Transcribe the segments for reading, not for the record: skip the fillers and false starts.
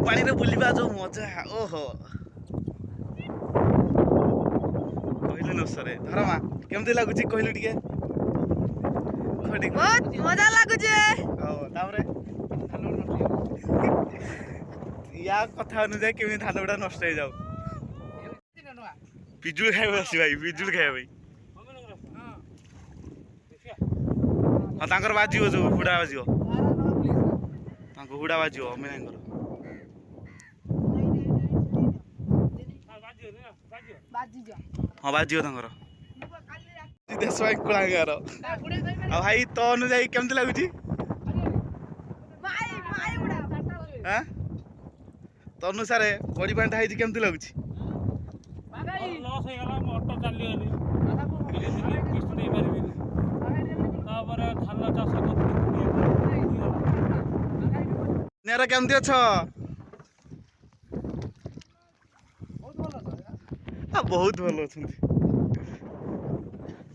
पानी रे बुलिबा जो मजा ओहो कहलु न सरे धरमा केमती लागुची कहलु टिके बहुत मजा लागुचे तापरे या कथा अनुसार केमी धान गुड़ा नष्ट हो जाऊ पिजुल खाइबा आसी भाई पिजुल खाइबा भाई हाँ तांकर बाजियो जो हुड़ा बाजियो तांको हुड़ा बाजियो अमेनांकर हाँ बाजियो तांकर देश भाई कुलांगार आ भाई तो अनुसार केमती लागुची हां तो अनुसार बड़ी पांटा है केमती लगुची लॉस हो गला ऑटो चलियोनी किस्त दे परबिनी तापर धान चाष नेरा केमती अछ बहुत भलो अछंती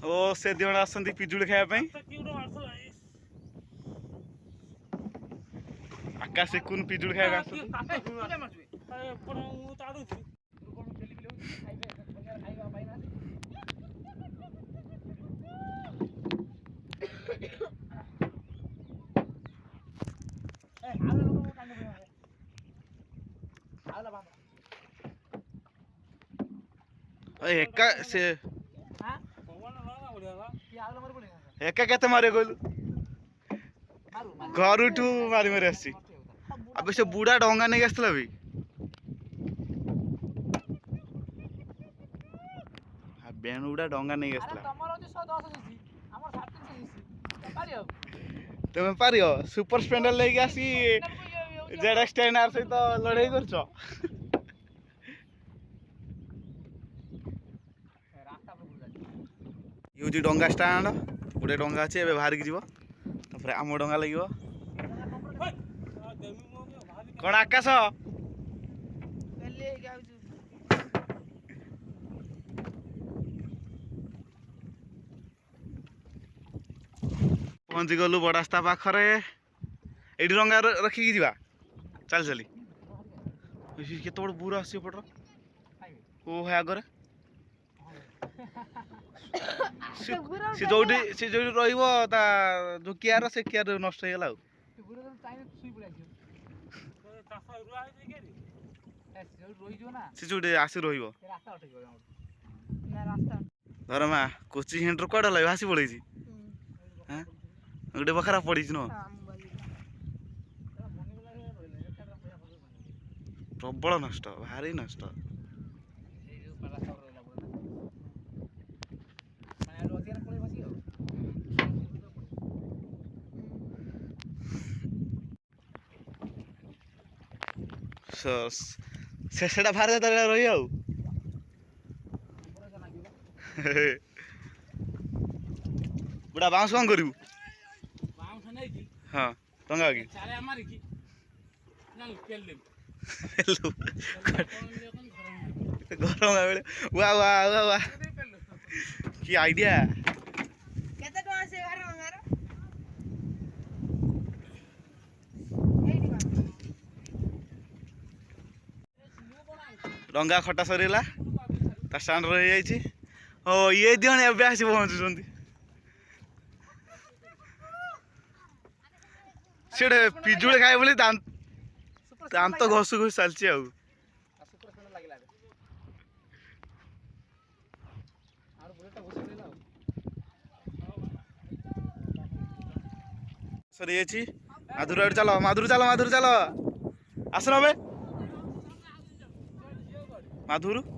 ओ से दिवण आसंती पिजुल खाया पई आकाश कुन पिजुल खाया आसंती एका से एका केते मारे कहलु घर उठू मारी मारी आसी अब से बुढ़ा डंगा नहीं आसला भी बेन उड़ा डंगा नहीं आसला तुम पारियो सुपर स्प्लेंडर लेके आसी जेड एक्सटेंड आर सहित लड़ाई करछो यूजी डंगा स्टैंड गोटे डंगा अच्छे ए बाहर की जीव तापर आम डंगा लगे कौन आकाश पहुँची गलु बड़ास्ता पाखरे ये डंगा रखिकी जा चल चली केत बड़ बुरा आस पटर ओ है आगे से जो रा जो कियार से कियार नष्ट हो गला से जो आसी रमा कोचिंग सेंटर कौन लगे भासी पड़े गोटे बखरा पड़ी न प्रबल नष्ट भारी नष्ट से बाहर रही बुढ़ा बाउंस कौन करू हाँ टंगा की गरम बेले वाह वाह वाह वाह की आइडिया डंगा खटा सरीला ता स्टैंड रही जाइए ओ ये दिहण एबे आसी पहुँचुंट सीटे पिजुल खाए बोली दांत घसु घुस चलती आउ सर ये माधुर आड़ चलो माधुर चलो आस ना माधुर